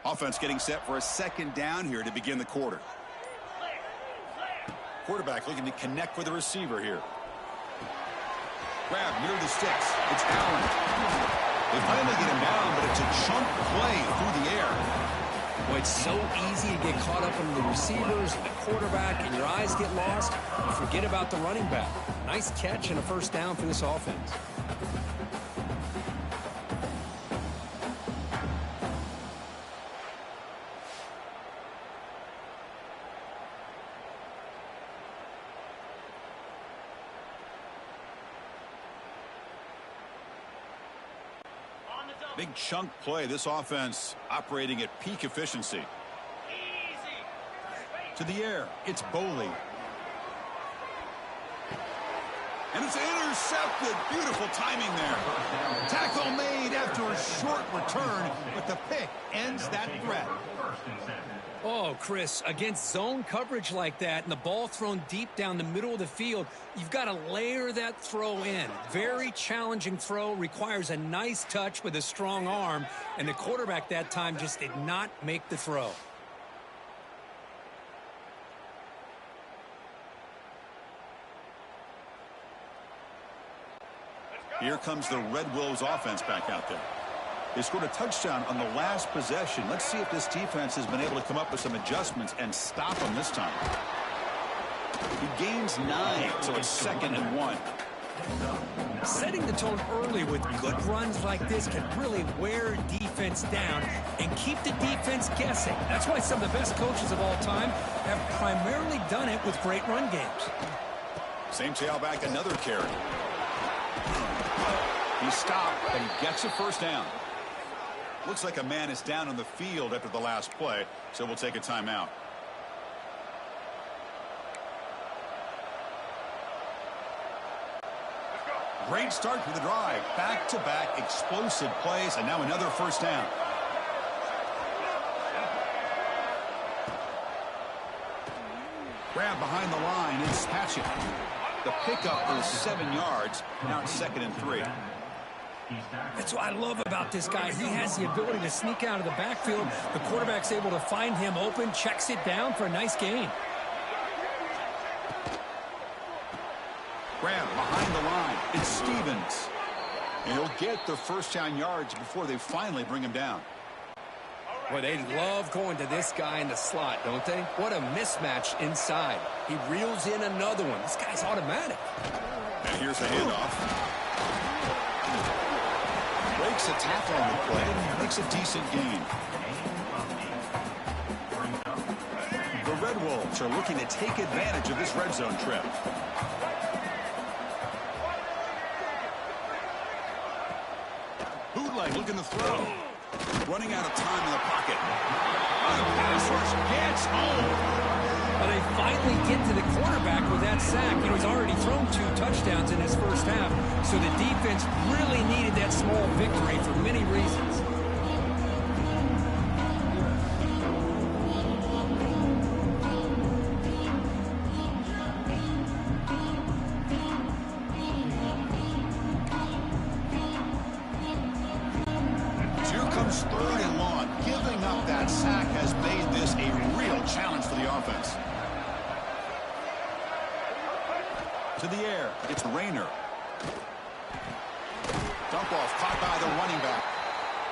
Offense getting set for a second down here to begin the quarter. Quarterback looking to connect with the receiver here. Grab near the sticks. It's Allen. They finally get him down, but it's a chunk play through the air. Well, it's so easy to get caught up in the receivers, the quarterback, and your eyes get lost. You forget about the running back. Nice catch and a first down for this offense. Big chunk play. This offense operating at peak efficiency. To the air. It's Boley. And it's intercepted. Beautiful timing there. Tackle made after a short return, but the pick ends that threat. Oh, Chris, against zone coverage like that and the ball thrown deep down the middle of the field, you've got to layer that throw in. Very challenging throw, requires a nice touch with a strong arm, and the quarterback that time just did not make the throw. Here comes the Red Wolves offense back out there. They scored a touchdown on the last possession. Let's see if this defense has been able to come up with some adjustments and stop them this time. He gains 9, so it's 2nd and 1. Setting the tone early with good runs like this can really wear defense down and keep the defense guessing. That's why some of the best coaches of all time have primarily done it with great run games. Same tailback, another carry. He stopped, but he gets a first down. Looks like a man is down on the field after the last play, so we'll take a timeout. Great start to the drive. Back-to-back explosive plays, and now another first down. Grab behind the line, it's Patchett. The pickup is 7 yards. Now it's 2nd and 3. That's what I love about this guy. He has the ability to sneak out of the backfield. The quarterback's able to find him open, checks it down for a nice gain. Grab behind the line. It's Stevens. And he'll get the first down yards before they finally bring him down. Well, they love going to this guy in the slot, don't they? What a mismatch inside. He reels in another one. This guy's automatic. And here's the handoff. Breaks a tackle on the play, makes a decent gain. The Red Wolves are looking to take advantage of this red zone trip. Bootleg looking to throw. Running out of time in the pocket. The pass rush gets home. Well, they finally get to the quarterback with that sack. You know, he's already thrown 2 touchdowns in his first half, so the defense really needed that small victory for many reasons. Here comes 3rd and long. Giving up that sack has made this a real challenge for the offense. To the air, it's Rayner. Dump off, caught by the running back.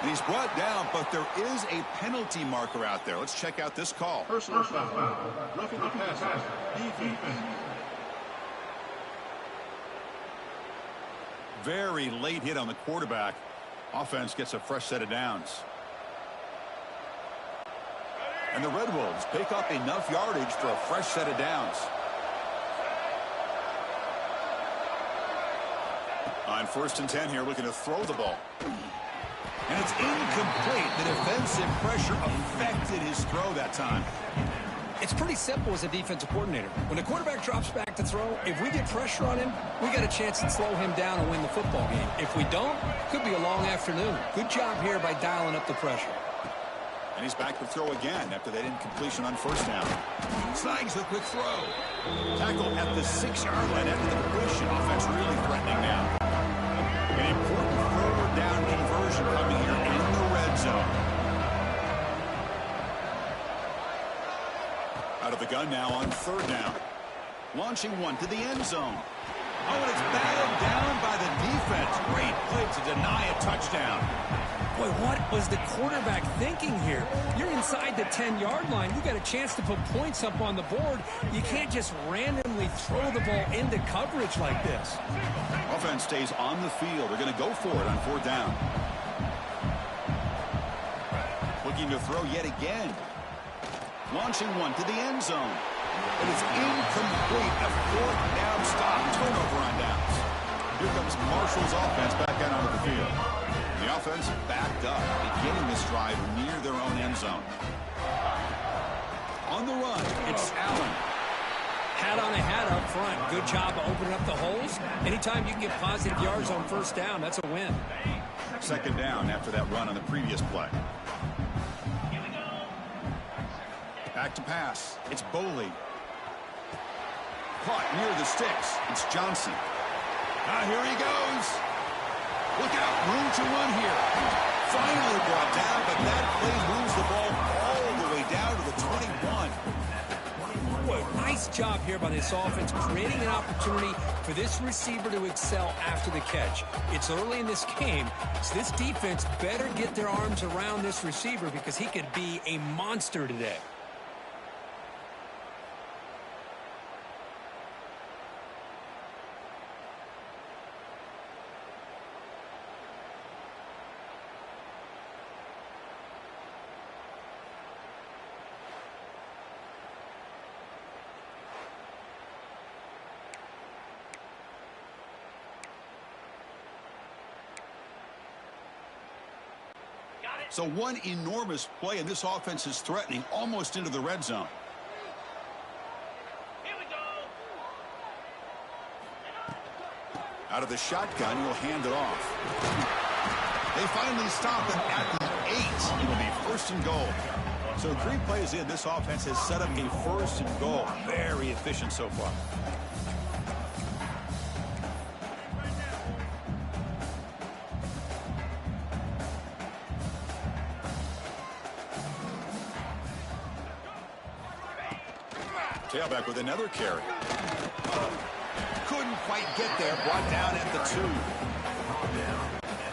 And he's brought down, but there is a penalty marker out there. Let's check out this call. Personal foul. Roughing the passer. Defense. Very late hit on the quarterback. Offense gets a fresh set of downs. And the Red Wolves pick up enough yardage for a fresh set of downs. On 1st and 10 here, looking to throw the ball. And it's incomplete. The defensive pressure affected his throw that time. It's pretty simple as a defensive coordinator. When the quarterback drops back to throw, if we get pressure on him, we got a chance to slow him down and win the football game. If we don't, could be a long afternoon. Good job here by dialing up the pressure. And he's back to throw again after that incompletion on first down. Snags a quick throw. Tackle at the 6-yard line after the completion. Offense really threatening now. An important forward down conversion coming here in the red zone. of the gun now on 3rd down. Launching one to the end zone. Oh, and it's batted down by the defense. Great play to deny a touchdown. Boy, what was the quarterback thinking here? You're inside the 10-yard line. You got a chance to put points up on the board. You can't just randomly throw the ball into coverage like this. Offense stays on the field. They're going to go for it on 4th down. Looking to throw yet again. Launching one to the end zone. It is incomplete. A 4th down stop. Turnover on downs. Here comes Marshall's offense back out onto the field. The offense backed up, beginning this drive near their own end zone. On the run, it's Allen. Hat on a hat up front. Good job of opening up the holes. Anytime you can get positive yards on 1st down, that's a win. 2nd down after that run on the previous play. Back to pass. It's Boley. Caught near the sticks. It's Johnson. Here he goes. Look out. Room to run here. Finally brought down, but that play moves the ball all the way down to the 21. Boy, nice job here by this offense, creating an opportunity for this receiver to excel after the catch. It's early in this game, so this defense better get their arms around this receiver because he could be a monster today. So one enormous play, and this offense is threatening almost into the red zone. Here we go. Out of the shotgun, he'll hand it off. They finally stop him at the 8. It'll be 1st and goal. So 3 plays in, this offense has set up a 1st and goal. Very efficient so far. Tailback with another carry. Couldn't quite get there. Brought down at the 2.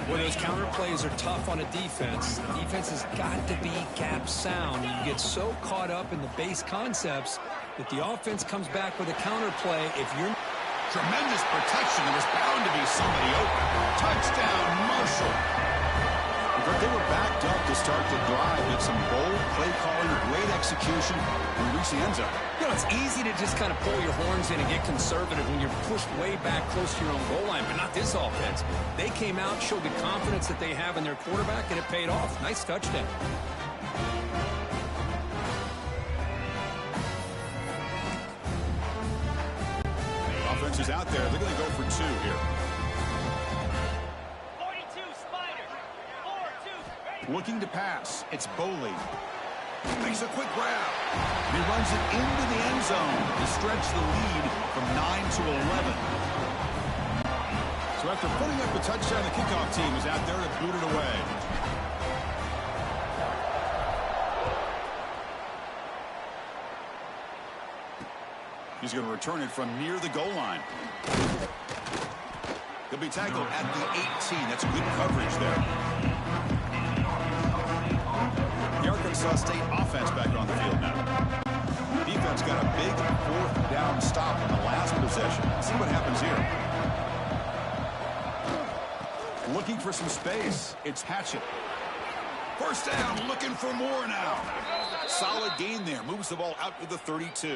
Well, those counter plays are tough on a defense. The defense has got to be gap sound. You get so caught up in the base concepts that the offense comes back with a counter play. If you're tremendous protection, there was bound to be somebody open. Touchdown, Marshall. But they were backed up to start the drive. Did some bold play calling, great execution, and reached the end zone. You know, it's easy to just kind of pull your horns in and get conservative when you're pushed way back close to your own goal line, but not this offense. They came out, showed the confidence that they have in their quarterback, and it paid off. Nice touchdown. Offense is out there. They're going to go for 2 here. 42 Spider. 4-2. Looking to pass. It's Boley. Makes a quick grab. He runs it into the end zone to stretch the lead from 9 to 11. So after putting up a touchdown, the kickoff team is out there to boot it away. He's going to return it from near the goal line. He'll be tackled at the 18. That's good coverage there. The Arkansas State offense back on the field now. Defense got a big 4th down stop on the last possession. Let's see what happens here. Looking for some space. It's Hatchett. 1st down, looking for more now. Solid gain there. Moves the ball out to the 32.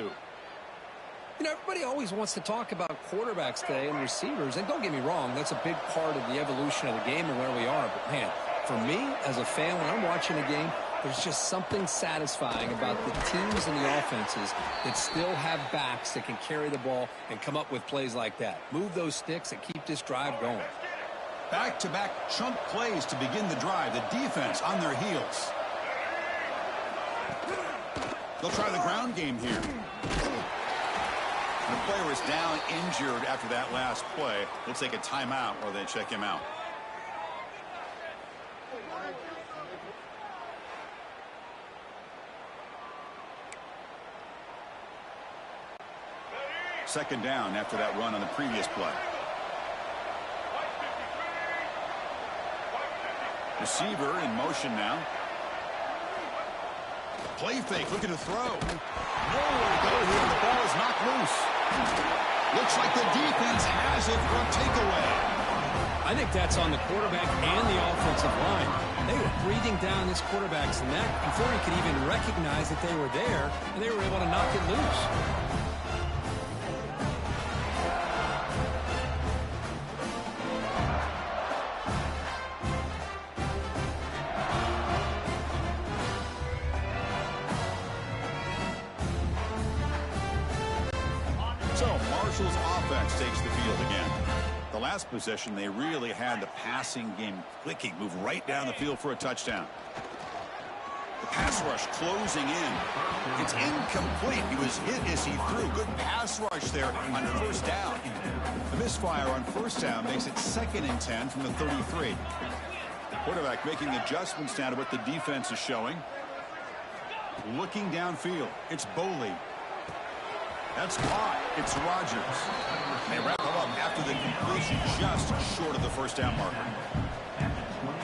You know, everybody always wants to talk about quarterbacks today and receivers, and don't get me wrong, that's a big part of the evolution of the game and where we are. But, man, for me, as a fan, when I'm watching a game, there's just something satisfying about the teams and the offenses that still have backs that can carry the ball and come up with plays like that. Move those sticks and keep this drive going. Back-to-back chunk plays to begin the drive. The defense on their heels. They'll try the ground game here. The player is down injured after that last play. We'll take a timeout while they check him out. second down after that run on the previous play. Receiver in motion now. Play fake, looking to throw. Nowhere to go here. The ball is knocked loose. Looks like the defense has it for a takeaway. I think that's on the quarterback and the offensive line. They were breathing down this quarterback's neck before he could even recognize that they were there, and they were able to knock it loose. So Marshall's offense takes the field again. The last possession, they really had the passing game clicking, move right down the field for a touchdown. The pass rush closing in. It's incomplete. He was hit as he threw. Good pass rush there on first down. The misfire on first down makes it 2nd and 10 from the 33. The quarterback making adjustments now to what the defense is showing. Looking downfield, it's Boley. That's caught. It's Rodgers. They wrap him up after the completion, just short of the first down marker.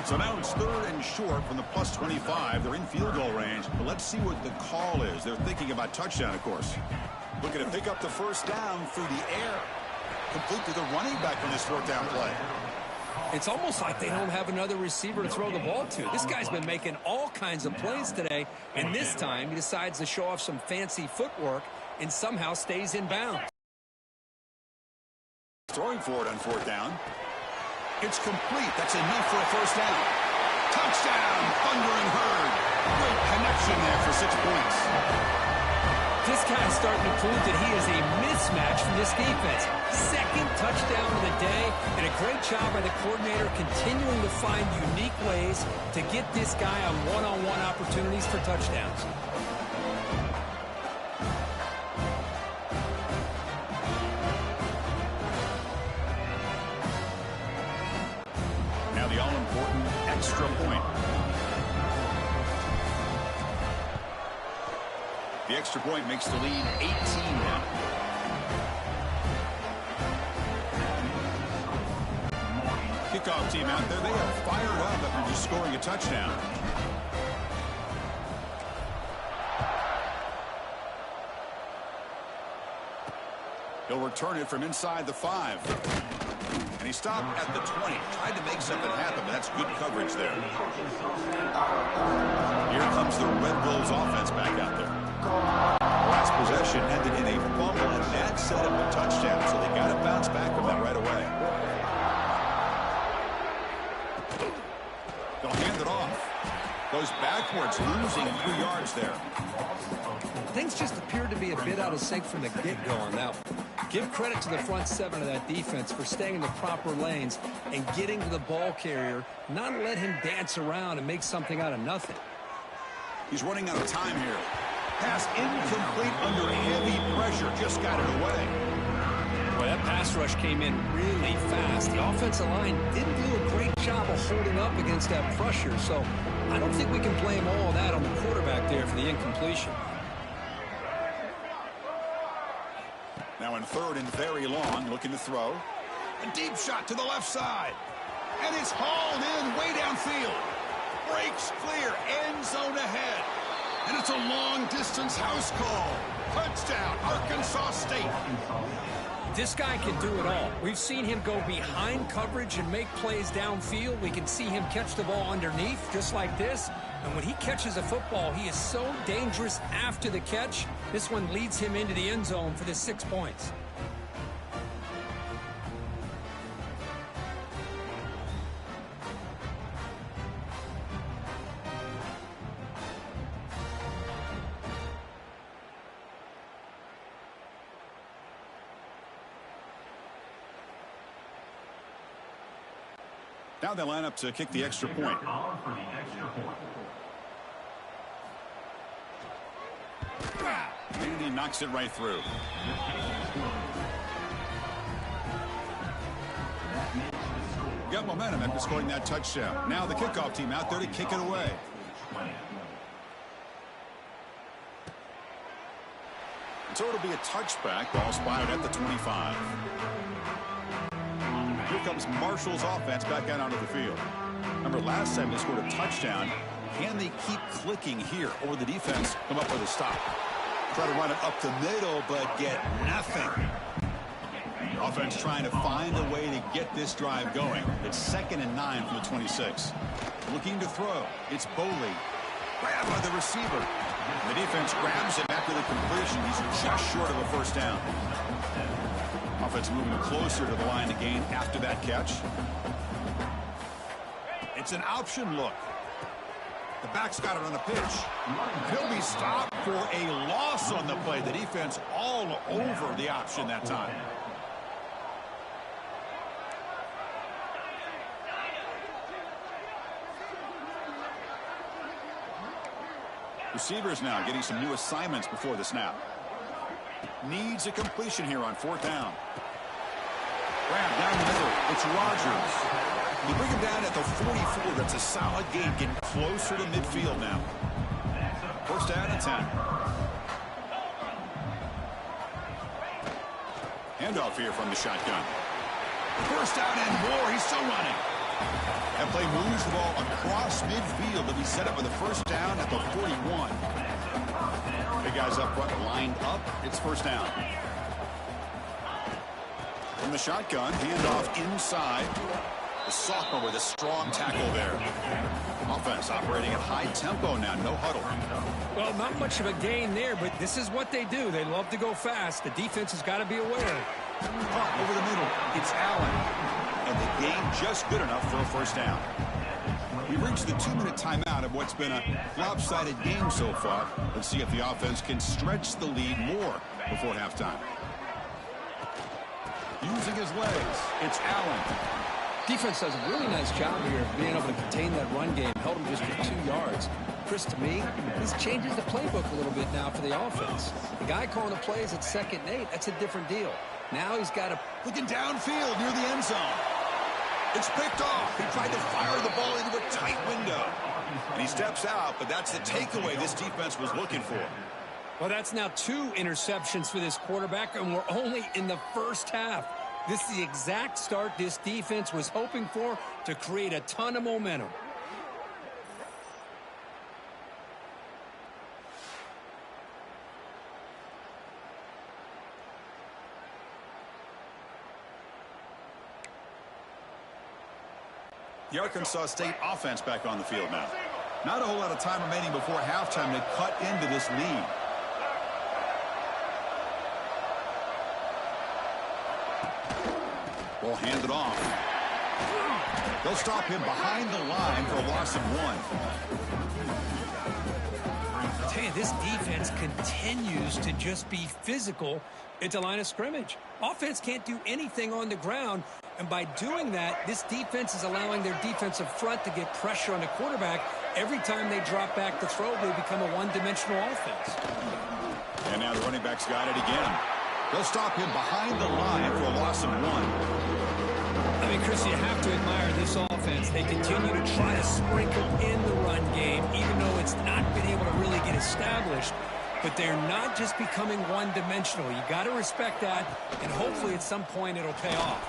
So now it's 3rd and short from the plus 25. They're in field goal range, but let's see what the call is. They're thinking about touchdown, of course. Looking to pick up the first down through the air. Complete to the running back on this 4th down play. It's almost like they don't have another receiver to throw the ball to. This guy's been making all kinds of plays today, and this time he decides to show off some fancy footwork and somehow stays in bounds. Throwing for it on 4th down. It's complete. That's enough for a first down. Touchdown, Thundering Herd. Great connection there for 6 points. This guy's starting to prove that he is a mismatch for this defense. 2nd touchdown of the day, and a great job by the coordinator continuing to find unique ways to get this guy on one-on-one opportunities for touchdowns. Now the all-important extra point. The extra point makes the lead 18 now. Kickoff team out there, they are fired up after just scoring a touchdown. He'll return it from inside the 5. And he stopped at the 20. Tried to make something happen, but that's good coverage there. Here comes the Red Wolves offense back out there. Last possession ended in a fumble, and that set up a touchdown, so they got to bounce back from that right away. They'll hand it off. Goes backwards, losing 3 yards there. Things just appeared to be a bit out of sync from the get-go on that one. Give credit to the front 7 of that defense for staying in the proper lanes and getting to the ball carrier, not let him dance around and make something out of nothing. He's running out of time here. Pass incomplete under heavy pressure. Just got it away. Boy, that pass rush came in really fast. The offensive line didn't do a great job of holding up against that pressure, so I don't think we can blame all of that on the quarterback there for the incompletion. Now in 3rd and very long, looking to throw. A deep shot to the left side. And it's hauled in way downfield. Breaks clear, end zone ahead. And it's a long-distance house call. Touchdown, Arkansas State. This guy can do it all. We've seen him go behind coverage and make plays downfield. We can see him catch the ball underneath, just like this. And when he catches a football, he is so dangerous after the catch. This one leads him into the end zone for the 6 points. Now they line up to kick the extra point. And he knocks it right through. Got momentum after scoring that touchdown. Now the kickoff team out there to kick it away. So it'll be a touchback. Ball spotted at the 25. Here comes Marshall's offense back out onto the field. Remember, last time they scored a touchdown. Can they keep clicking here, or the defense come up with a stop? Try to run it up the middle, but get nothing. Offense trying to find a way to get this drive going. It's 2nd and 9 from the 26. Looking to throw. It's Boley. Grabbed by the receiver. The defense grabs him after the completion. He's just short of a first down. Offense moving closer to the line to gain after that catch. It's an option look. The back's got it on the pitch. He'll be stopped for a loss on the play. The defense all over the option that time. Receivers now getting some new assignments before the snap. Needs a completion here on 4th down. Grab down the middle. It's Rodgers. You bring him down at the 44. That's a solid gain, getting closer to midfield now. 1st down and 10. Handoff here from the shotgun. 1st down and more. He's still running. That play moves the ball across midfield to be set up with a 1st down at the 41. Big guys up front lined up. It's 1st down. From the shotgun, handoff inside. The sophomore with a strong tackle there. Offense operating at high tempo now. No huddle. Well, not much of a gain there, but this is what they do. They love to go fast. The defense has got to be aware. Over the middle, it's Allen. And the gain just good enough for a 1st down. We reached the 2-minute timeout of what's been a lopsided game so far. Let's see if the offense can stretch the lead more before halftime. Using his legs, it's Allen. Defense does a really nice job here of being able to contain that run game. Held him just for 2 yards. Chris, to me, this changes the playbook a little bit now for the offense. The guy calling the plays at 2nd and 8, that's a different deal. Now he's got to... Looking downfield near the end zone. It's picked off. He tried to fire the ball into a tight window. And he steps out, but that's the takeaway this defense was looking for. Well, that's now 2 interceptions for this quarterback, and we're only in the 1st half. This is the exact start this defense was hoping for to create a ton of momentum. The Arkansas State offense back on the field now. Not a whole lot of time remaining before halftime to cut into this lead. Ball handed off. They'll stop him behind the line for a loss of 1. I tell you, this defense continues to just be physical at the line of scrimmage. Offense can't do anything on the ground, and by doing that, this defense is allowing their defensive front to get pressure on the quarterback. Every time they drop back to throw, they become a one-dimensional offense. And now the running back's got it again. They'll stop him behind the line for a loss of 1. I mean, Chris, you have to admire this offense. They continue to try to sprinkle in the run game, even though it's not been able to really get established. But they're not just becoming one-dimensional. You got to respect that, and hopefully at some point it'll pay off.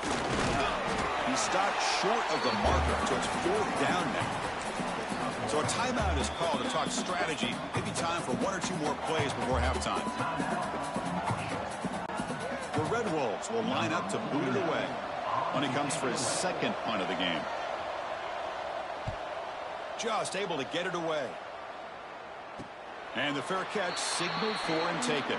He stopped short of the marker, so it's 4th down now. So a timeout is called to talk strategy. Maybe time for 1 or 2 more plays before halftime. The Red Wolves will line up to boot it away when he comes for his 2nd punt of the game. Just able to get it away. And the fair catch signaled for and taken.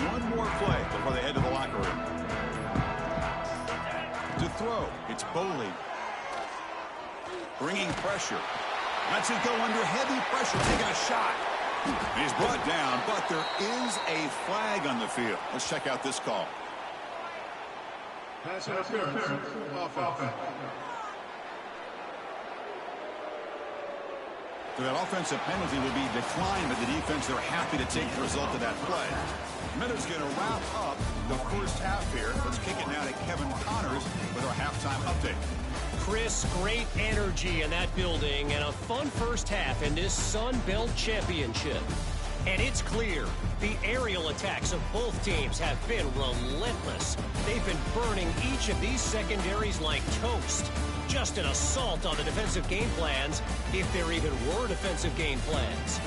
One more play before they head to the locker room. To throw, it's Boley. Bringing pressure. Lets it go under heavy pressure, taking a shot. He's brought down, but there is a flag on the field. Let's check out this call. Pass interference. Offense. So that offensive penalty will be declined by the defense. They're happy to take the result of that play. Minute's going to wrap up the first half here. Let's kick it now to Kevin Connors with our halftime update. Chris, great energy in that building and a fun first half in this Sun Belt Championship. And it's clear the aerial attacks of both teams have been relentless. They've been burning each of these secondaries like toast. Just an assault on the defensive game plans, if there even were defensive game plans.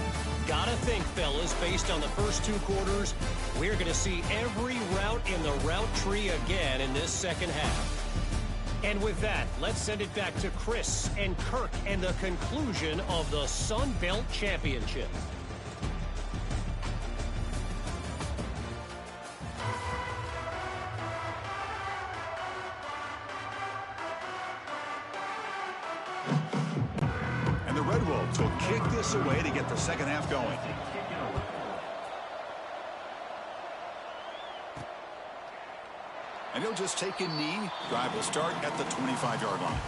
Gotta think, fellas, based on the first two quarters, we're going to see every route in the route tree again in this second half. And with that, let's send it back to Chris and Kirk and the conclusion of the Sun Belt Championship. And the Red Wolves will kick this away to get the second half going. And he'll just take a knee. Drive will start at the 25-yard line.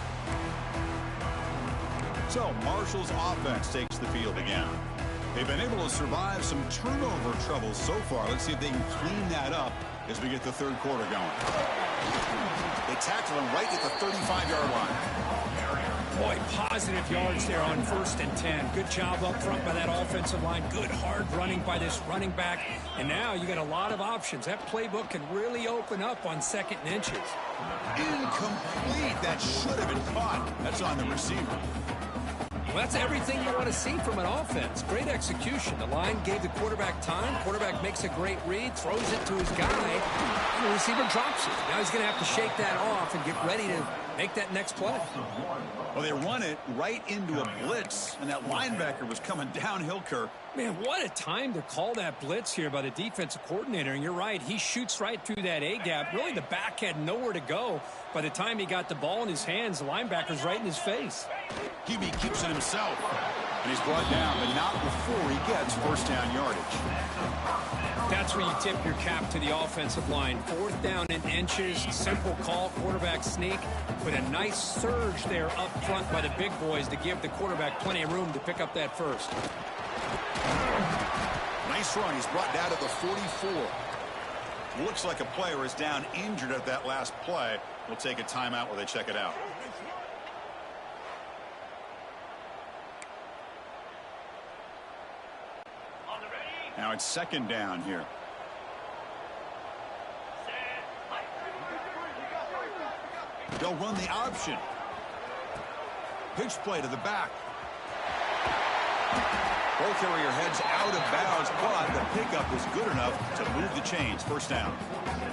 So Marshall's offense takes the field again. They've been able to survive some turnover troubles so far. Let's see if they can clean that up as we get the third quarter going. They tackle him right at the 35-yard line. Boy, positive yards there on 1st and 10. Good job up front by that offensive line. Good hard running by this running back. And now you got a lot of options. That playbook can really open up on 2nd and inches. Incomplete. That should have been caught. That's on the receiver. Well, that's everything you want to see from an offense. Great execution. The line gave the quarterback time. Quarterback makes a great read, throws it to his guy, and the receiver drops it. Now he's going to have to shake that off and get ready to make that next play. Well, they run it right into a blitz, and that linebacker was coming downhill, Kirk. Man, what a time to call that blitz here by the defensive coordinator. And you're right, he shoots right through that A-gap. Really, the back had nowhere to go. By the time he got the ball in his hands, the linebacker's right in his face. QB keeps it himself, and he's brought down, but not before he gets first down yardage. That's where you tip your cap to the offensive line. 4th down in inches, simple call, quarterback sneak, with a nice surge there up front by the big boys to give the quarterback plenty of room to pick up that first. Nice run. He's brought down to the 44. Looks like a player is down injured at that last play. We'll take a timeout while they check it out. Now it's 2nd down here. They'll run the option. Pitch play to the back. Ball carrier heads out of bounds, but the pickup is good enough to move the chains. First down.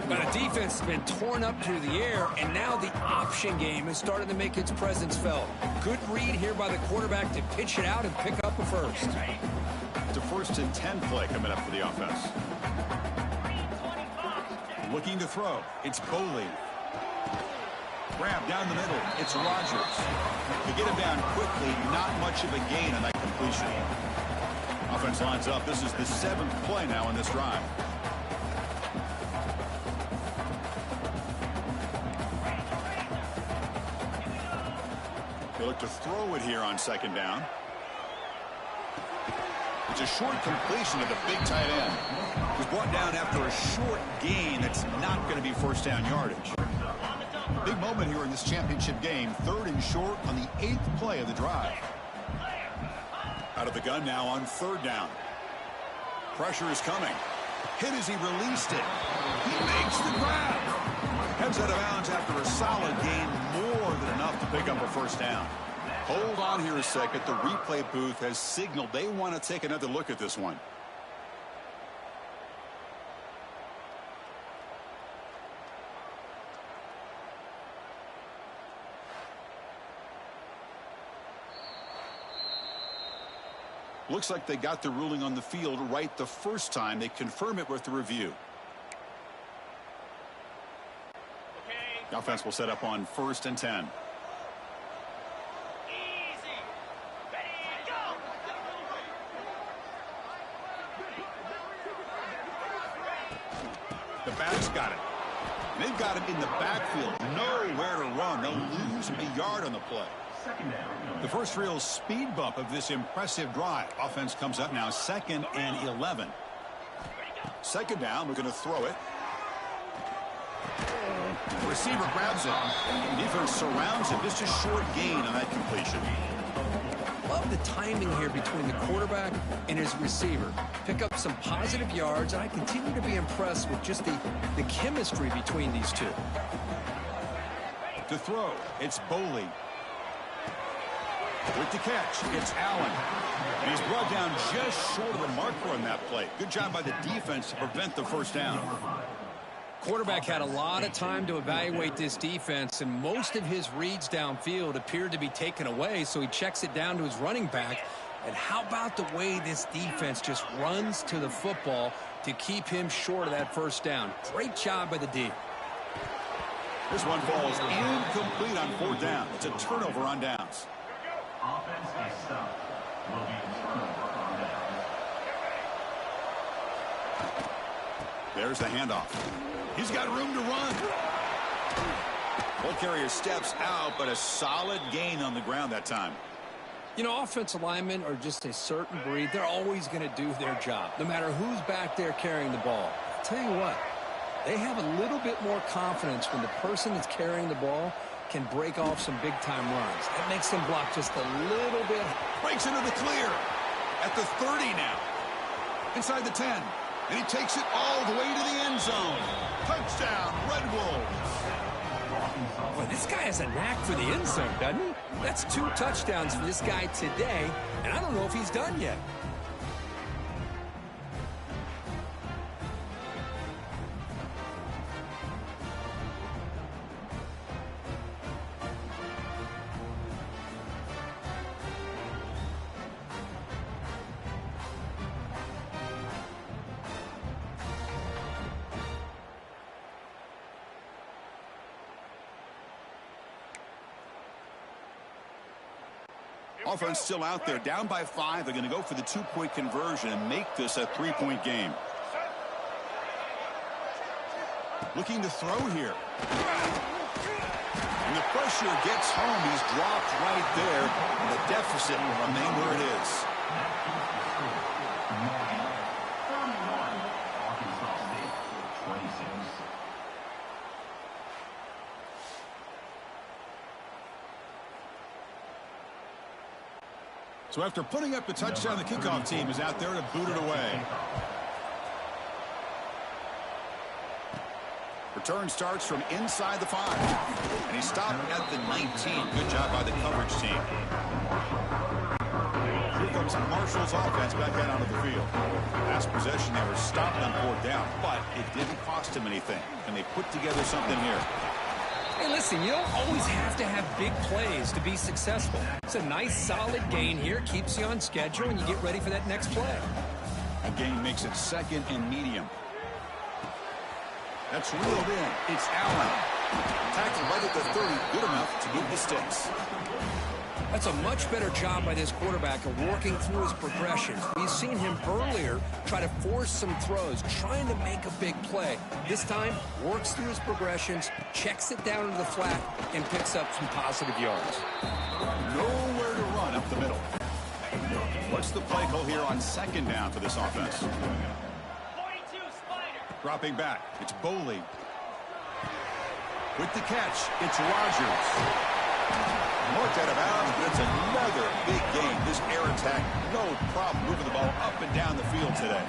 But the defense has been torn up through the air, and now the option game is starting to make its presence felt. Good read here by the quarterback to pitch it out and pick up a first. It's a 1st and 10 play coming up for the offense. Looking to throw. It's Boley. Grab down the middle. It's Rodgers. To get him down quickly, not much of a gain on that completion. Offense lines up. This is the 7th play now in this drive. They look to throw it here on 2nd down. It's a short completion to the big tight end. He's brought down after a short gain that's not going to be first down yardage. Big moment here in this championship game. 3rd and short on the 8th play of the drive. Out of the gun now on 3rd down. Pressure is coming. Hit as he released it. He makes the grab. Heads out of bounds after a solid gain, more than enough to pick up a first down. Hold on here a second. The replay booth has signaled they want to take another look at this one. Looks like they got the ruling on the field right the first time. They confirm it with the review. Okay. The offense will set up on 1st and 10. Easy. Ready, go. The back's got it. They've got him in the backfield. Nowhere to run. They'll lose a yard on the play. The first real speed bump of this impressive drive. Offense comes up now 2nd and 11. 2nd down, we're going to throw it. The receiver grabs it. Defense surrounds him. Just a short gain on that completion. Love the timing here between the quarterback and his receiver. Pick up some positive yards, and I continue to be impressed with just the chemistry between these two. To throw, it's Boley. With the catch, it's Allen. And he's brought down just short of the marker on that play. Good job by the defense to prevent the first down. Quarterback had a lot of time to evaluate this defense, and most of his reads downfield appeared to be taken away, so he checks it down to his running back. And how about the way this defense just runs to the football to keep him short of that first down? Great job by the D. This one falls incomplete on 4th down. It's a turnover on downs. Offense is stopped. Will be a turnover on downs. There's the handoff. He's got room to run. Ball carrier steps out, but a solid gain on the ground that time. You know, offensive linemen are just a certain breed. They're always going to do their job, no matter who's back there carrying the ball. I'll tell you what, they have a little bit more confidence when the person that's carrying the ball can break off some big-time runs. That makes them block just a little bit. Breaks into the clear at the 30 now. Inside the 10. And he takes it all the way to the end zone. Touchdown, Red Wolves. Boy, this guy has a knack for the end zone, doesn't he? That's 2 touchdowns for this guy today, and I don't know if he's done yet. Offense still out there, down by 5. They're going to go for the 2-point conversion and make this a 3-point game. Looking to throw here. And the pressure gets home. He's dropped right there. And the deficit will remain where it is. So after putting up the touchdown, the kickoff team is out there to boot it away. Return starts from inside the 5. And he stopped at the 19. Good job by the coverage team. Here comes Marshall's offense back out onto the field. Last possession, they were stopped on 4th down, but it didn't cost him anything. And they put together something here. Hey, listen, you don't always have to have big plays to be successful. It's a nice, solid gain here. Keeps you on schedule, and you get ready for that next play. A gain makes it 2nd and medium. That's reeled in. It's Allen. Tackled right at the 30. Good enough to move the sticks. That's a much better job by this quarterback of working through his progressions. We've seen him earlier try to force some throws, trying to make a big play. This time, works through his progressions, checks it down into the flat, and picks up some positive yards. Nowhere to run up the middle. What's the play call here on 2nd down for this offense? 42 Spider. Dropping back, it's Boley. With the catch, it's Rogers. Marked out of bounds, but it's another big game. This air attack, no problem moving the ball up and down the field today.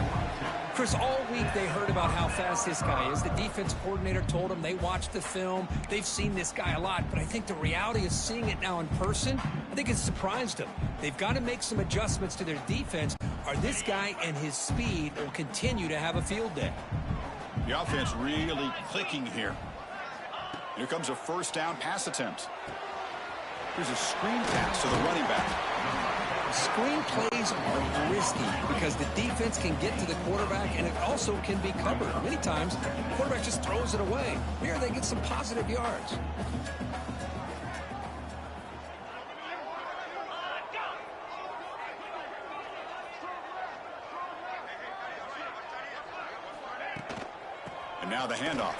Chris, all week they heard about how fast this guy is. The defense coordinator told them they watched the film. They've seen this guy a lot, but I think the reality is seeing it now in person, I think it's surprised them. They've got to make some adjustments to their defense, or this guy and his speed will continue to have a field day. The offense really clicking here. Here comes a 1st down pass attempt. Here's a screen pass to the running back. Screen plays are risky because the defense can get to the quarterback, and it also can be covered. Many times, the quarterback just throws it away. Here they get some positive yards. And now the handoff.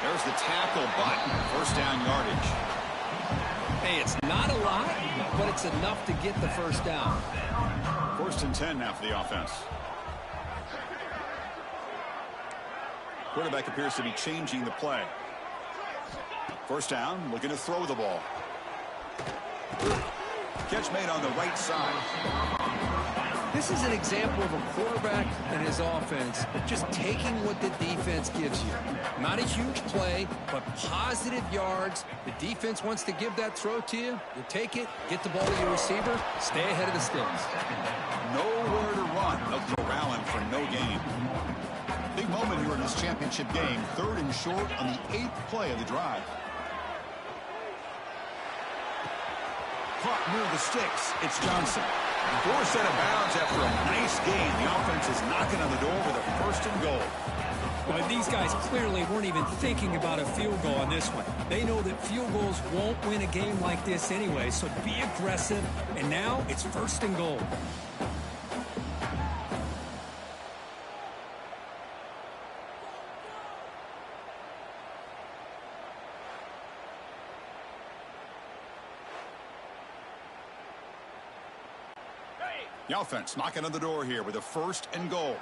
There's the tackle, but 1st down yardage. Hey, it's not a lot, but it's enough to get the first down. 1st and 10 now for the offense. Quarterback appears to be changing the play. 1st down, looking to throw the ball. Catch made on the right side. This is an example of a quarterback and his offense just taking what the defense gives you. Not a huge play, but positive yards. The defense wants to give that throw to you. You take it, get the ball to your receiver, stay ahead of the sticks. Nowhere to run. They'll corral him for no gain. Big moment here in this championship game. 3rd and short on the 8th play of the drive. Caught near the sticks. It's Johnson. Forced out of bounds after a nice gain. The offense is knocking on the door with a 1st and goal. But these guys clearly weren't even thinking about a field goal on this one. They know that field goals won't win a game like this anyway, so be aggressive. And now it's 1st and goal. The offense knocking on the door here with a 1st and goal.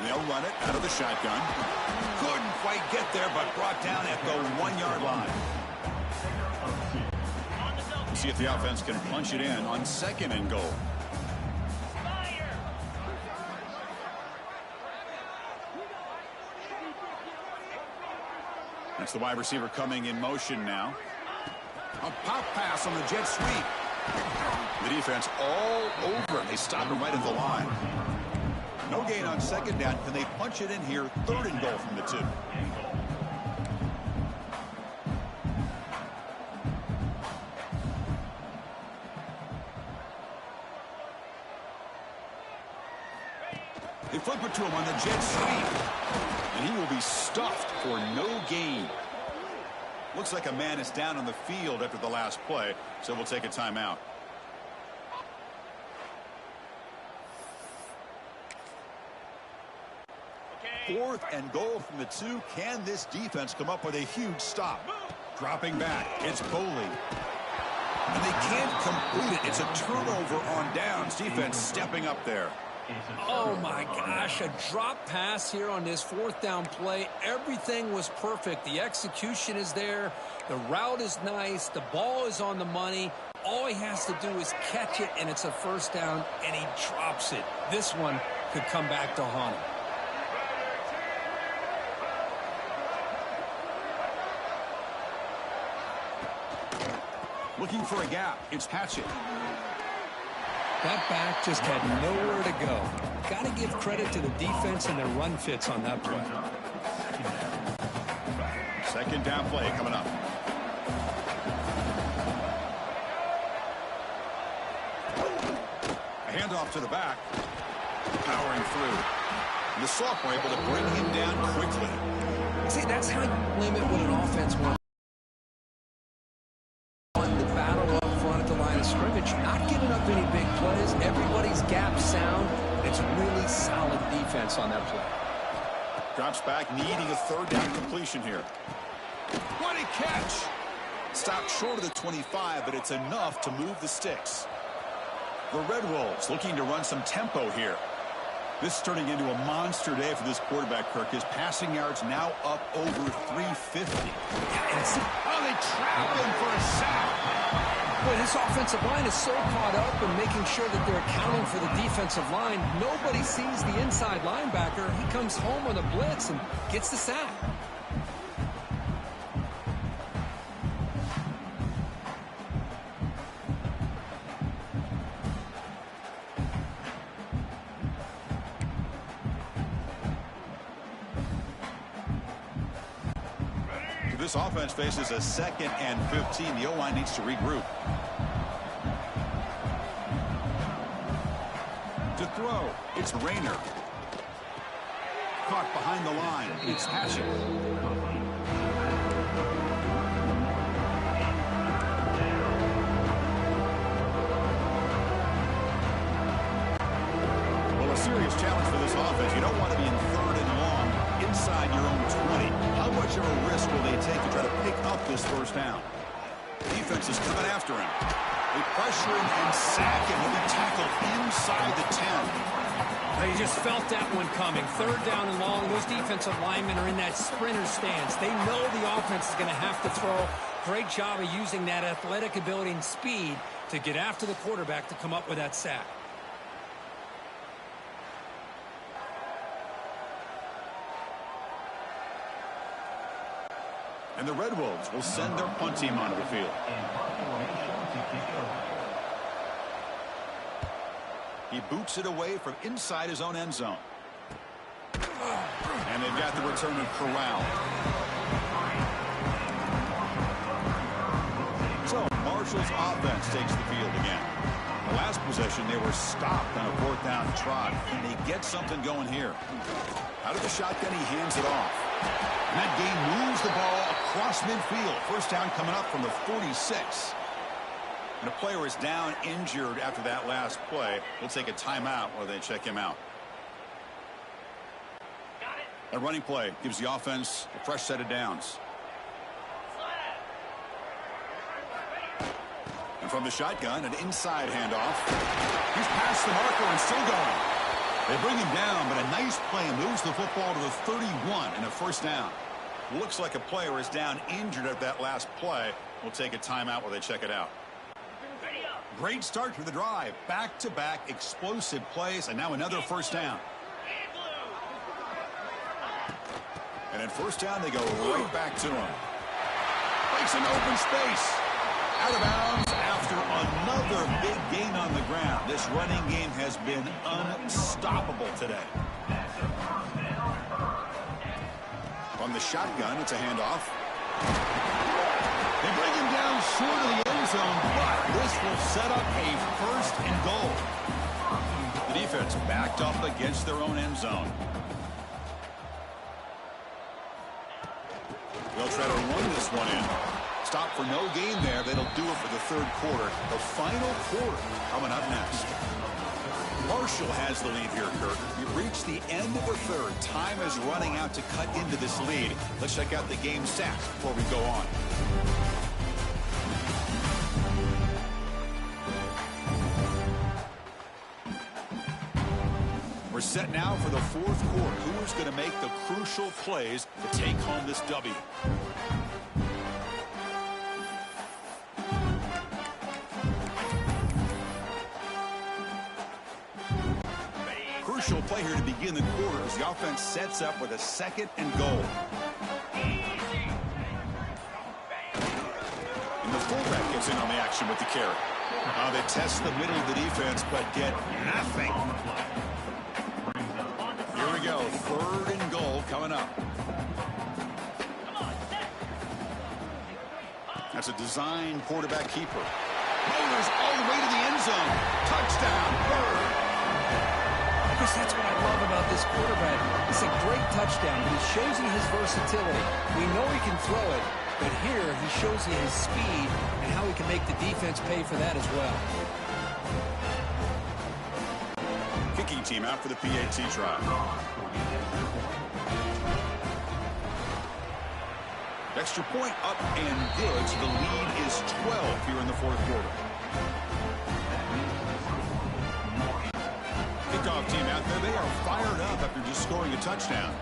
They'll run it out of the shotgun. Couldn't quite get there, but brought down at the 1-yard line. See if the offense can punch it in on 2nd and goal. That's the wide receiver coming in motion now. A pop pass on the jet sweep. The defense all over it. They stop him right at the line. No gain on 2nd down. Can they punch it in here? 3rd and goal from the 2. They flip it to him on the jet sweep. And he will be stuffed for no gain. Looks like a man is down on the field after the last play, so we'll take a timeout. Okay. 4th and goal from the 2. Can this defense come up with a huge stop? Dropping back. It's Foley. And they can't complete it. It's a turnover on downs. Defense stepping up there. Oh, my gosh, a drop pass here on this 4th down play. Everything was perfect. The execution is there. The route is nice. The ball is on the money. All he has to do is catch it, and it's a 1st down, and he drops it. This one could come back to haunt him. Looking for a gap. It's Hatchett. That back just had nowhere to go. Got to give credit to the defense and their run fits on that play. 2nd down play coming up. A handoff to the back. Powering through. And the sophomore able to bring him down quickly. See, that's how you limit what an offense wants. The battle up front at the line of scrimmage, not giving up any big plays. Everybody's gap sound. It's really solid defense on that play. Drops back, needing a 3rd down completion here. What a catch! Stopped short of the 25, but it's enough to move the sticks. The Red Wolves looking to run some tempo here. This is turning into a monster day for this quarterback, Kirk. His passing yards now up over 350. Oh, they trap him for a sack. Boy, this offensive line is so caught up in making sure that they're accounting for the defensive line. Nobody sees the inside linebacker. He comes home on a blitz and gets the sack. This offense faces a 2nd and 15. The O-line needs to regroup. To throw, it's Rayner. Caught behind the line, it's Hatchett. serious challenge for this offense. You don't want to be in third and long inside your own 20. How much of a risk will they take to try to pick up this first down? Defense is coming after him. They pressure him and sack him. He'll be tackled inside the 10. You just felt that one coming. Third down and long. Those defensive linemen are in that sprinter stance. They know the offense is going to have to throw. Great job of using that athletic ability and speed to get after the quarterback to come up with that sack. And the Red Wolves will send their punt team onto the field. He boots it away from inside his own end zone. And they've got the returner corralled. So Marshall's offense takes the field again. The last possession, they were stopped on a fourth down trot. Can they get something going here? Out of the shotgun, he hands it off. And that game moves the ball across midfield. First down coming up from the 46. And a player is down injured after that last play. We'll take a timeout while they check him out. A running play gives the offense a fresh set of downs. And from the shotgun, an inside handoff. He's past the marker and still going. They bring him down, but a nice play moves the football to the 31 and a first down. Looks like a player is down injured at that last play. We'll take a timeout while they check it out. Great start to the drive. Back-to-back explosive plays, and now another first down. And in first down, they go right back to him. Makes an open space. Out of bounds after another big gain on the ground. This running game has been unstoppable today. From the shotgun, it's a handoff. They bring him down short of the end zone, but this will set up a first and goal. The defense backed up against their own end zone. They'll try to run this one in. Stop for no gain there. That'll do it for the third quarter. The final quarter coming up next. Marshall has the lead here, Kurt. We've reached the end of the third. Time is running out to cut into this lead. Let's check out the game stats before we go on. We're set now for the fourth quarter. Who is going to make the crucial plays to take home this W? Crucial play here to begin the quarter as the offense sets up with a second and goal. And the fullback gets in on the action with the carry. They test the middle of the defense, but get nothing. Here we go. Third and goal coming up. That's a design quarterback keeper. Motors all the way to the end zone. Touchdown, Bird. Chris, that's what I love about this quarterback. It's a great touchdown, but he shows you his versatility. We know he can throw it, but here he shows you his speed and how he can make the defense pay for that as well. Kicking team out for the PAT try. Extra point up and good, so the lead is 12 here in the fourth quarter. Kickoff team out there, they are fired up after just scoring a touchdown.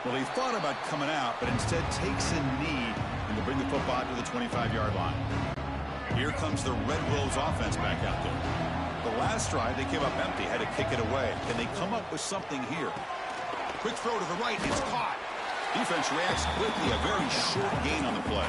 Well, he thought about coming out, but instead takes a knee and to bring the football to the 25-yard line. Here comes the Red Wolves offense back out there. The last drive, they came up empty, had to kick it away. Can they come up with something here? Quick throw to the right, it's caught. Defense reacts quickly, a very short gain on the play.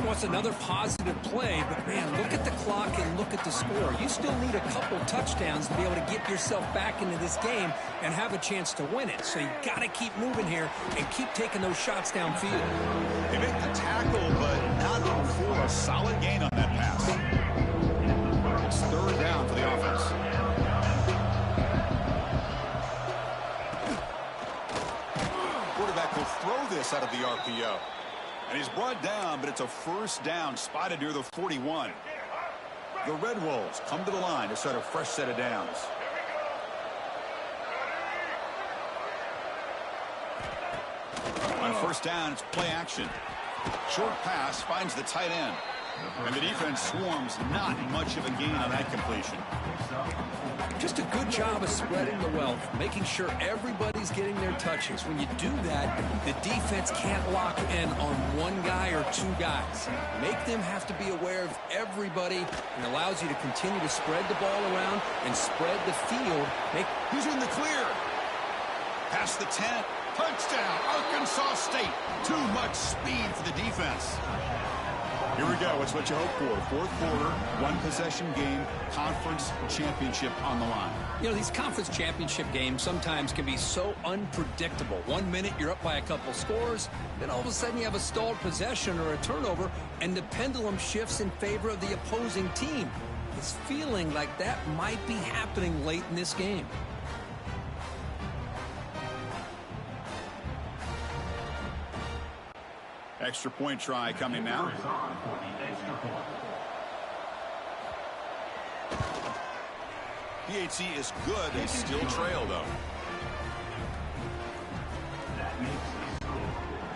Well, it's another positive play, but man, look at the clock and look at the score. You still need a couple touchdowns to be able to get yourself back into this game and have a chance to win it. So you got to keep moving here and keep taking those shots downfield. They make the tackle, but not before a solid gain on that pass. It's third down for the offense. Quarterback will throw this out of the RPO. And he's brought down, but it's a first down spotted near the 41. The Red Wolves come to the line to start a fresh set of downs. On first down, it's play action. Short pass finds the tight end. And the defense swarms, not much of a gain on that completion. Just a good job of spreading the wealth, making sure everybody's getting their touches. When you do that, the defense can't lock in on one guy or two guys. Make them have to be aware of everybody, and allows you to continue to spread the ball around and spread the field. He's in the clear. Past the 10. Touchdown, Arkansas State. Too much speed for the defense. Here we go. It's what you hope for. Fourth quarter, one-possession game, conference championship on the line. You know, these conference championship games sometimes can be so unpredictable. 1 minute you're up by a couple scores, then all of a sudden you have a stalled possession or a turnover, and the pendulum shifts in favor of the opposing team. It's feeling like that might be happening late in this game. Extra point try coming now. PHC is good. They still trail, though.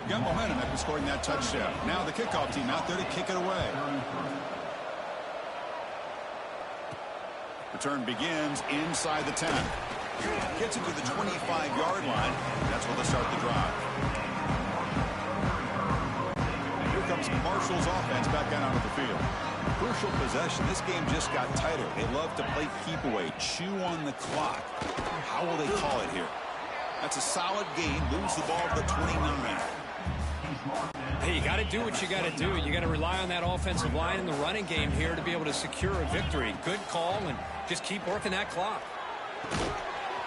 Got momentum after scoring that touchdown. Now the kickoff team out there to kick it away. Return begins inside the 10. Gets it to the 25-yard line. That's where they'll start the drive. Comes Marshall's offense back out onto the field. Crucial possession. This game just got tighter. They love to play keep away, chew on the clock. How will they call it here? That's a solid gain. Moves the ball to the 29. Hey, you got to do what you got to do. You got to rely on that offensive line in the running game here to be able to secure a victory. Good call, and just keep working that clock.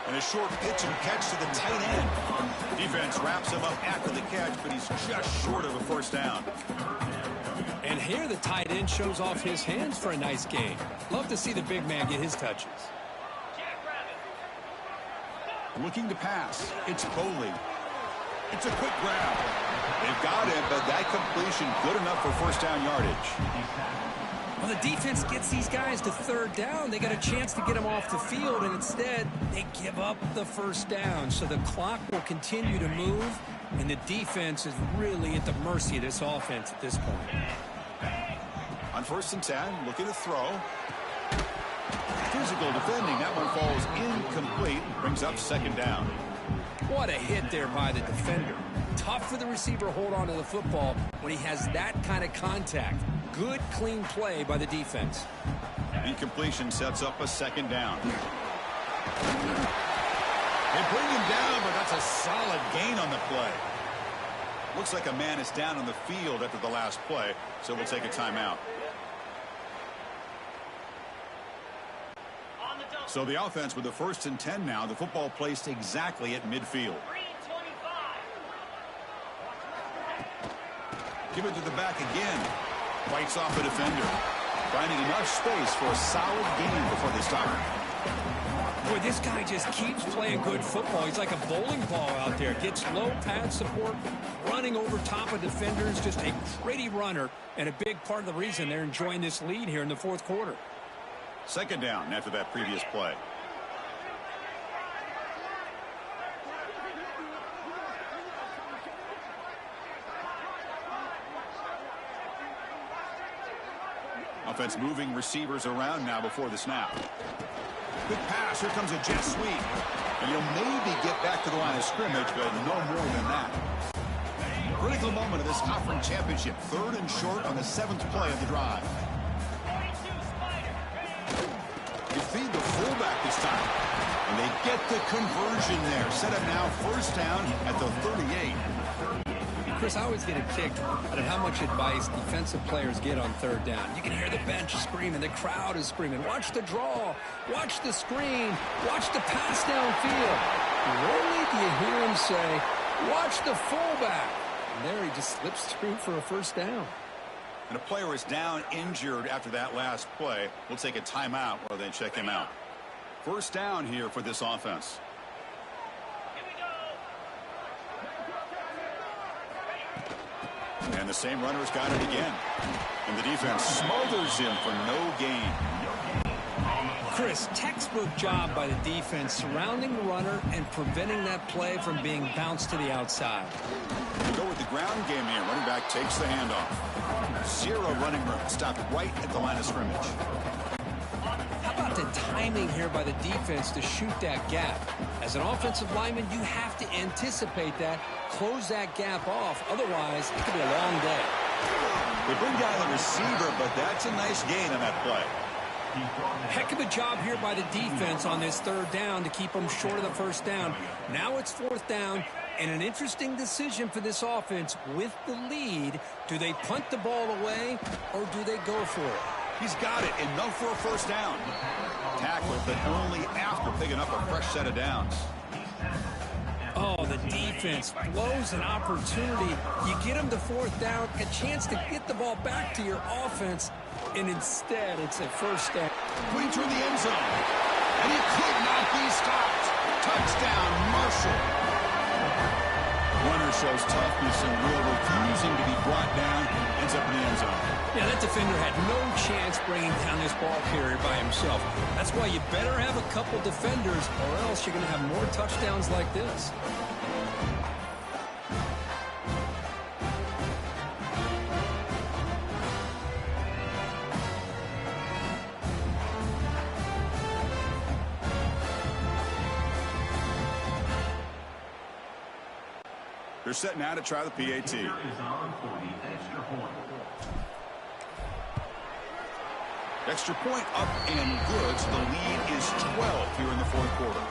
And a short pitch and catch to the tight end. Defense wraps him up after the catch, but he's just short of a first down. And here the tight end shows off his hands for a nice gain. Love to see the big man get his touches. Looking to pass. It's Foley. It's a quick grab. They've got it, but that completion good enough for first down yardage. Well, the defense gets these guys to third down. They got a chance to get them off the field, and instead they give up the first down. So the clock will continue to move, and the defense is really at the mercy of this offense at this point. On first and 10, looking to throw. Physical defending. That one falls incomplete. Brings up second down. What a hit there by the defender. Tough for the receiver to hold on to the football when he has that kind of contact. Good, clean play by the defense. Incompletion sets up a second down. They bring him down, but that's a solid gain on the play. Looks like a man is down on the field after the last play, so we'll take a timeout. So the offense with the first and 10 now. The football placed exactly at midfield. Give it to the back again. Fights off the defender. Finding enough space for a solid gain before they stop. Boy, this guy just keeps playing good football. He's like a bowling ball out there. Gets low pad support, running over top of defenders. Just a pretty runner, and a big part of the reason they're enjoying this lead here in the fourth quarter. Second down after that previous play. Offense moving receivers around now before the snap. Good pass. Here comes a jet sweep. And you'll maybe get back to the line of scrimmage, but no more than that. Critical moment of this conference championship. Third and short on the 7th play of the drive. You feed the fullback this time. And they get the conversion there. Set up now first down at the 38. Chris, I always get a kick out of how much advice defensive players get on third down. You can hear the bench screaming. The crowd is screaming. Watch the draw. Watch the screen. Watch the pass downfield. Rarely do you hear him say, watch the fullback. And there he just slips through for a first down. And a player is down injured after that last play. We'll take a timeout while they check him out. First down here for this offense. And the same runner's got it again. And the defense smothers him for no gain. Chris, textbook job by the defense surrounding the runner and preventing that play from being bounced to the outside. We go with the ground game here. Running back takes the handoff. Zero running room. Stopped right at the line of scrimmage. How about the timing here by the defense to shoot that gap? As an offensive lineman, you have to anticipate that, close that gap off. Otherwise, it could be a long day. They bring down the receiver, but that's a nice gain on that play. Heck of a job here by the defense on this third down to keep them short of the first down. Now it's fourth down, and an interesting decision for this offense with the lead. Do they punt the ball away, or do they go for it? He's got it, enough for a first down. Tackled, but only after picking up a fresh set of downs. Oh, the defense blows an opportunity. You get them to fourth down, a chance to get the ball back to your offense, and instead it's a first down. Putting toward the end zone, and he could not be stopped. Touchdown, Marshall. Runner shows toughness and will, refusing to be brought down, ends up in the end zone. Yeah, that defender had no chance bringing down this ball carrier by himself. That's why you better have a couple defenders, or else you're going to have more touchdowns like this. They're setting out to try the PAT. Is on for the extra point. Extra point up and good, so the lead is 12 here in the fourth quarter.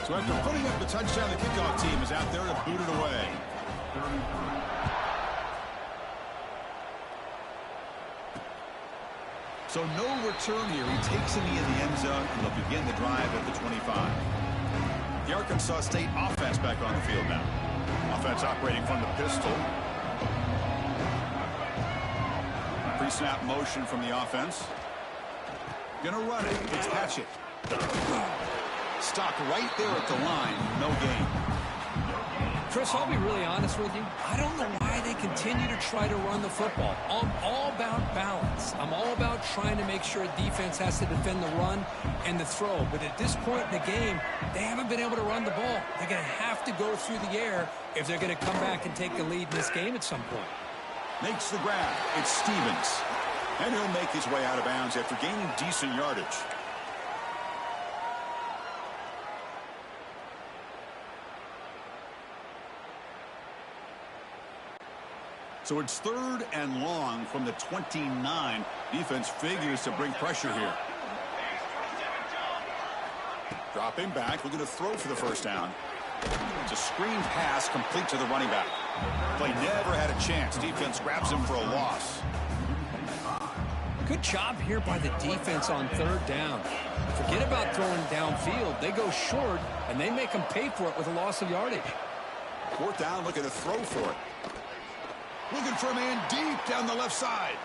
So after putting up the touchdown, the kickoff team is out there to boot it away. So no return here. He takes it in the end zone, and they'll begin the drive at the 25. The Arkansas State offense back on the field now. Offense operating from the pistol. Pre-snap motion from the offense. Gonna run it. It's Hatchet. Stopped right there at the line. No gain. Chris, I'll be really honest with you. I don't know why they continue to try to run the football. I'm all about balance. I'm all about trying to make sure a defense has to defend the run and the throw. But at this point in the game, they haven't been able to run the ball. They're going to have to go through the air if they're going to come back and take the lead in this game at some point. Makes the grab. It's Stevens. And he'll make his way out of bounds after gaining decent yardage. So it's third and long from the 29. Defense figures to bring pressure here. Dropping back, looking to throw for the first down. It's a screen pass complete to the running back. Play never had a chance. Defense grabs him for a loss. Good job here by the defense on third down. Forget about throwing downfield. They go short, and they make them pay for it with a loss of yardage. Fourth down, looking to throw for it. Looking for a man deep down the left side.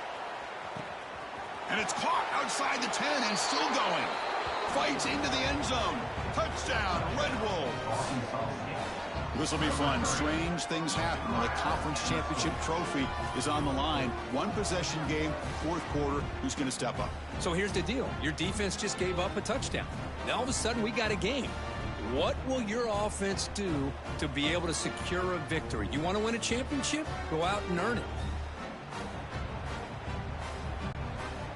And it's caught outside the 10 and still going. Fights into the end zone. Touchdown, Red Wolves. This will be fun. Strange things happen when the conference championship trophy is on the line. One possession game, fourth quarter. Who's going to step up? So here's the deal. Your defense just gave up a touchdown. Now all of a sudden we got a game. What will your offense do to be able to secure a victory? You want to win a championship? Go out and earn it.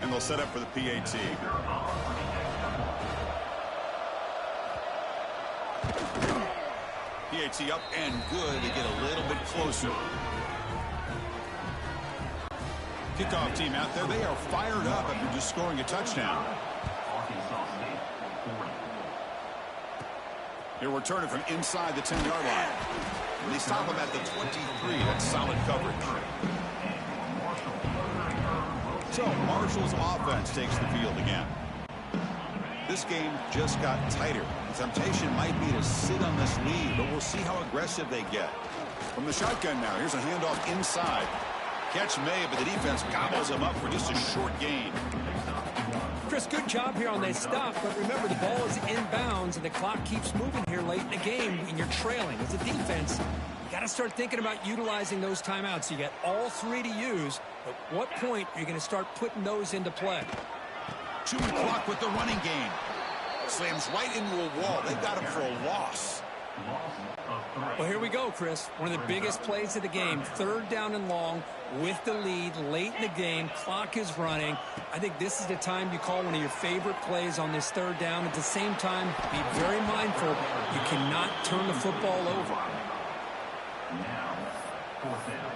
And they'll set up for the PAT. PAT up and good. They get a little bit closer. Kickoff team out there. They are fired up after just scoring a touchdown. They're returning from inside the 10-yard line. And they stop him at the 23. That's solid coverage. So Marshall's offense takes the field again. This game just got tighter. The temptation might be to sit on this lead, but we'll see how aggressive they get. From the shotgun now, here's a handoff inside. Catch made, but the defense gobbles him up for just a short gain. Chris, good job here on that stop, but remember the ball is inbounds and the clock keeps moving here late in the game and you're trailing. As a defense, you got to start thinking about utilizing those timeouts. You got all three to use. At what point are you going to start putting those into play? Chewing clock with the running game. Slams right into a wall. They got him for a loss. Well, here we go, Chris. One of the biggest plays of the game. 3rd down and long with the lead late in the game. Clock is running. I think this is the time you call one of your favorite plays on this 3rd down. At the same time, be very mindful. You cannot turn the football over. Now, 4th down.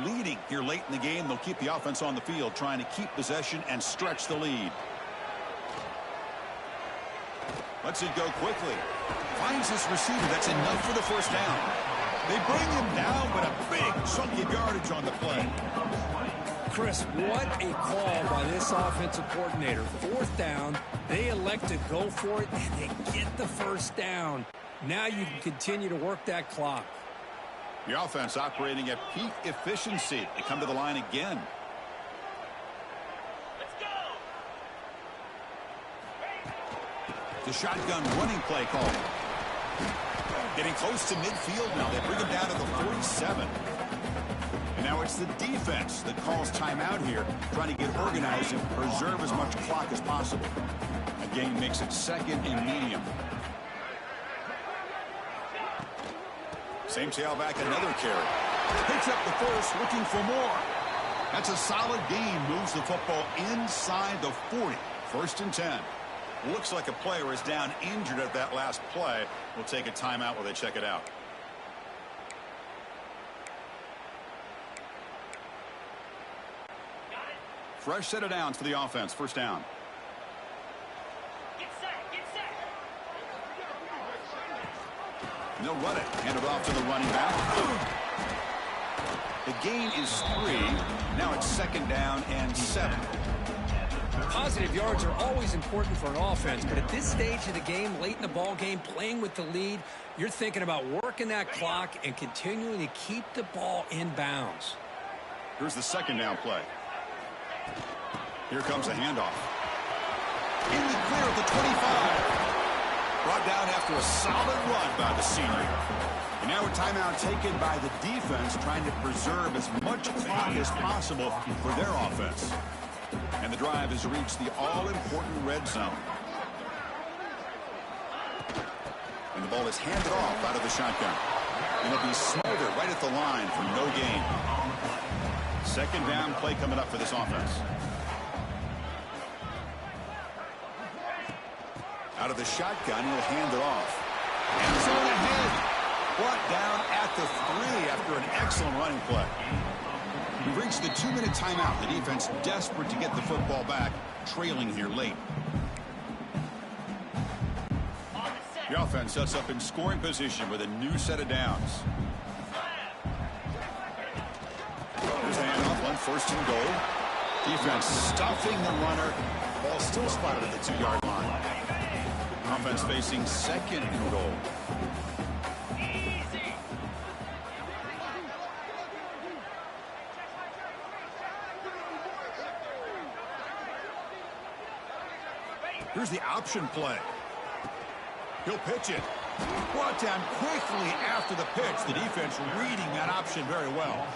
Leading here late in the game. They'll keep the offense on the field, trying to keep possession and stretch the lead. Lets it go quickly. Finds his receiver. That's enough for the 1st down. They bring him down, but a big chunk of yardage on the play. Chris, what a call by this offensive coordinator. 4th down. They elect to go for it, and they get the 1st down. Now you can continue to work that clock. The offense operating at peak efficiency. They come to the line again. Let's go. The shotgun running play call. Getting close to midfield now. They bring him down to the 47. And now it's the defense that calls timeout here, trying to get organized and preserve as much clock as possible. Again, makes it 2nd and medium. Same tailback, another carry. Picks up the 1st, looking for more. That's a solid gain. Moves the football inside the 40. 1st and 10. Looks like a player is down injured at that last play. We'll take a timeout while they check it out. Fresh set of downs for the offense. 1st down. Get set. Get set. And they'll run it. Hand it off to the running back. The gain is 3. Now it's 2nd down and 7. Positive yards are always important for an offense, but at this stage of the game, late in the ball game, playing with the lead, you're thinking about working that clock and continuing to keep the ball in bounds. Here's the 2nd down play. Here comes the handoff. In the clear at the 25. Brought down after a solid run by the senior. And now a timeout taken by the defense, trying to preserve as much clock as possible for their offense. And the drive has reached the all-important red zone. And the ball is handed off out of the shotgun. And it'll be smothered right at the line for no gain. 2nd down play coming up for this offense. Out of the shotgun, he'll hand it off. End zone ahead. Brought down at the 3 after an excellent running play. We've reached the 2-minute timeout. The defense desperate to get the football back, trailing here late. The offense sets up in scoring position with a new set of downs. Here's the handoff on 1st and goal. Defense stuffing the runner. Ball still spotted at the 2-yard line. Offense facing 2nd and goal. Here's the option play. He'll pitch it. Brought down quickly after the pitch. The defense reading that option very well.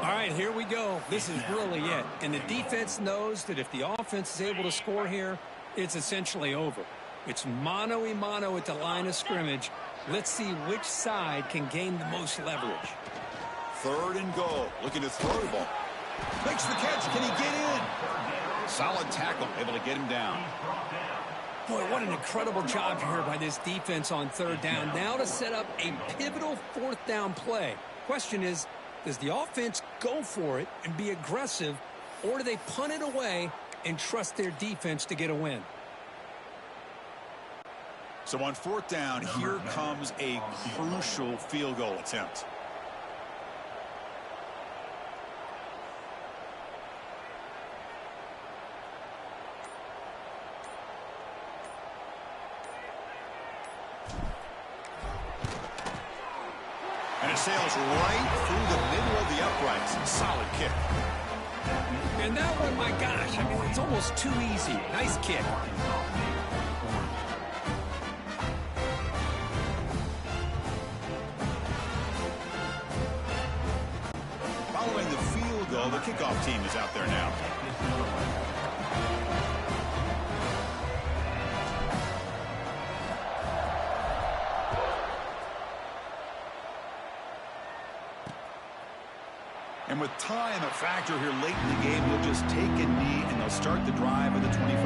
All right, here we go. This is really it. And the defense knows that if the offense is able to score here, it's essentially over. It's mano-a-mano at the line of scrimmage. Let's see which side can gain the most leverage. 3rd and goal. Looking to throw the ball. Makes the catch. Can he get in? Solid tackle. Able to get him down. Boy, what an incredible job here by this defense on 3rd down. Now to set up a pivotal 4th down play. Question is, does the offense go for it and be aggressive, or do they punt it away and trust their defense to get a win? So on 4th down, here comes a crucial field goal attempt. sails right through the middle of the uprights. Solid kick. And that one, my gosh, I mean, it's almost too easy. Nice kick. Following the field goal, the kickoff team is out there now. And with time a factor here late in the game, they'll just take a knee and they'll start the drive at the 25.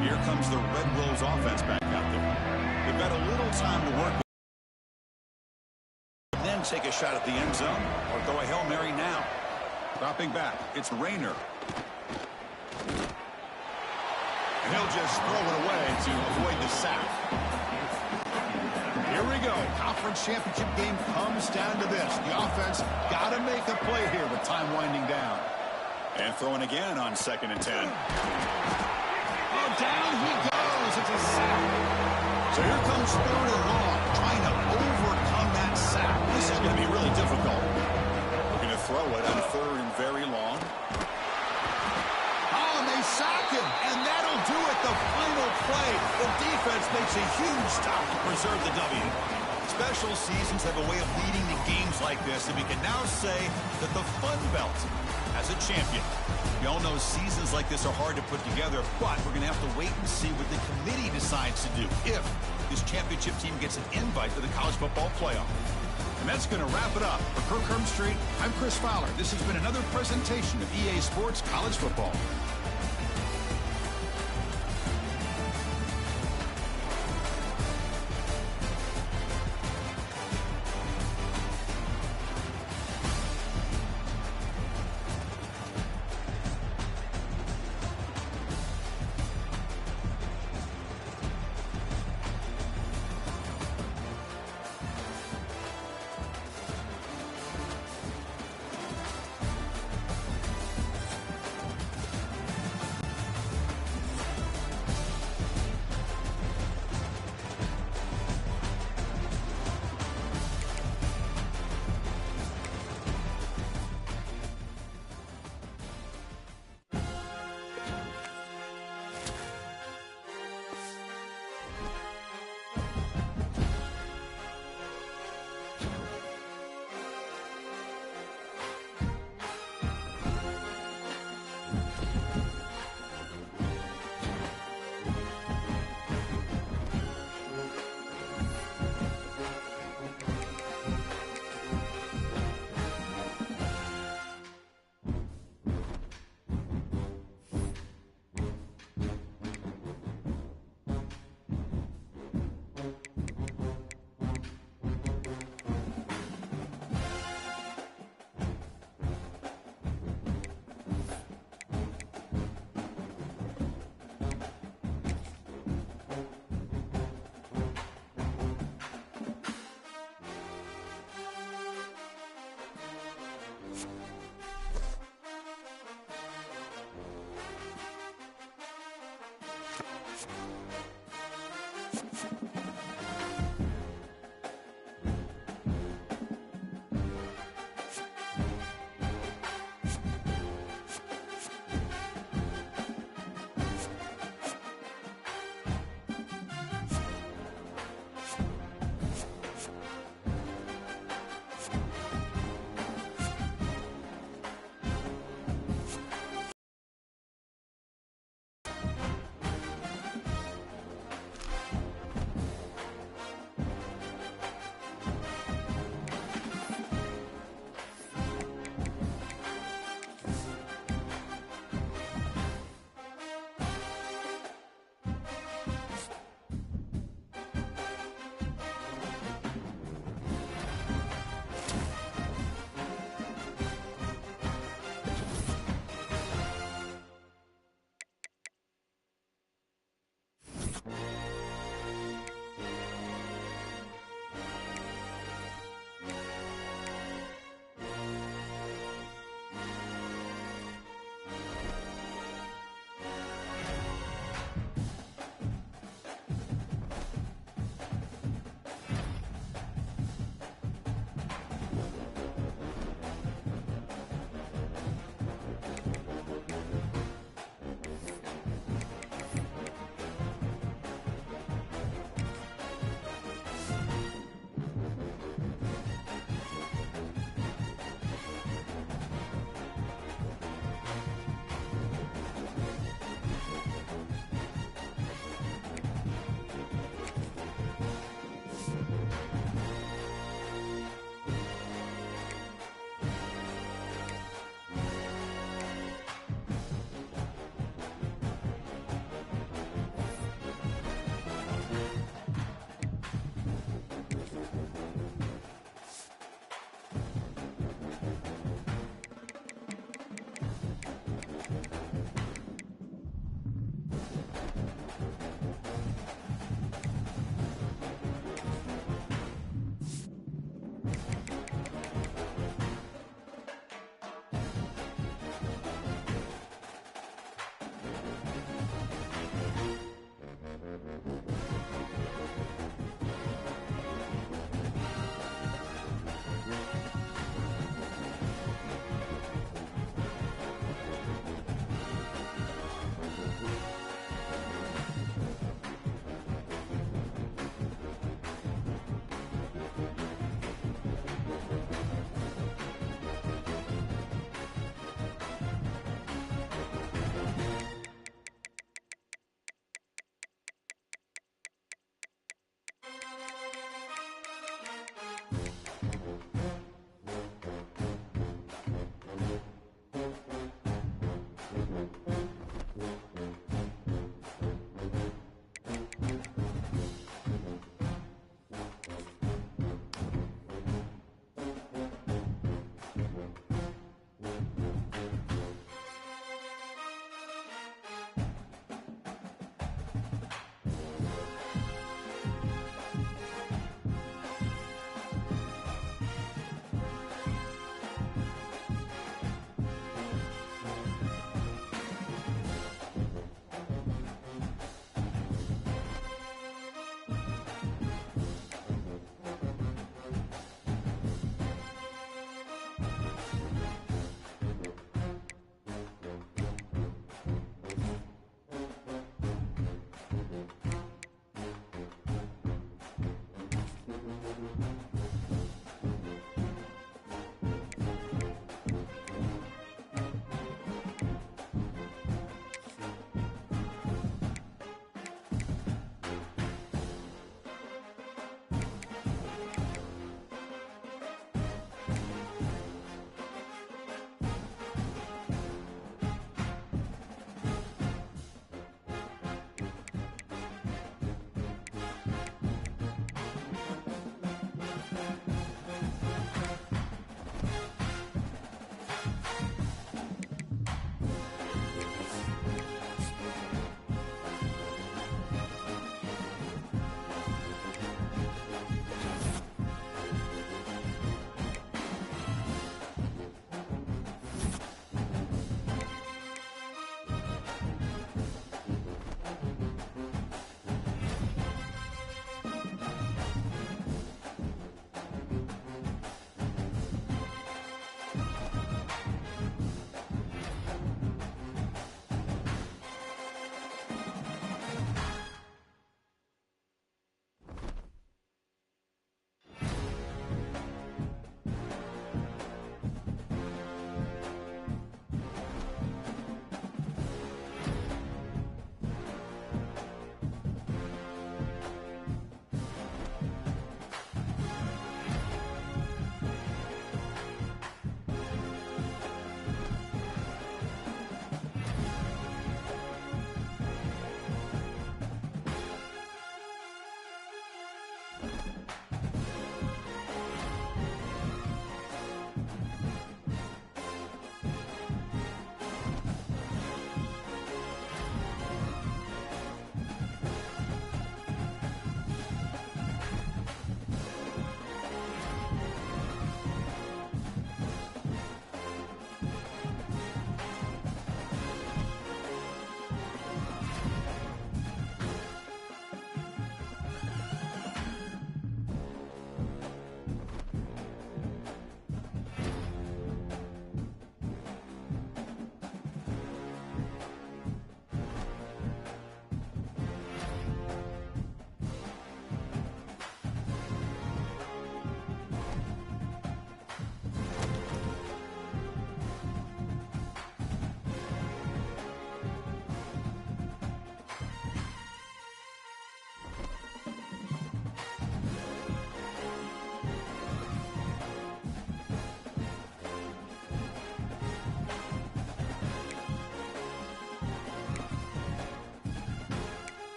Here comes the Red Wolves offense back out there. They've got a little time to work with. Then take a shot at the end zone or throw a Hail Mary now. Dropping back, it's Rayner. And he'll just throw it away to avoid the sack. Here we go. Conference championship game comes down to this. The offense got to make a play here with time winding down. And throwing again on 2nd and 10. Oh, down he goes. It's a sack. So here comes 3rd and long, trying to overcome that sack. This is going to be really difficult. Looking to throw it on 3rd and very long. Oh, and they sack him, and that'll do it. The final play. The defense makes a huge stop to preserve the W. Special seasons have a way of leading to games like this, and we can now say that the Fun Belt has a champion. We all know seasons like this are hard to put together, but we're going to have to wait and see what the committee decides to do if this championship team gets an invite to the college football playoff. And that's going to wrap it up. For Kirk Hermstreet, I'm Chris Fowler. This has been another presentation of EA Sports College Football.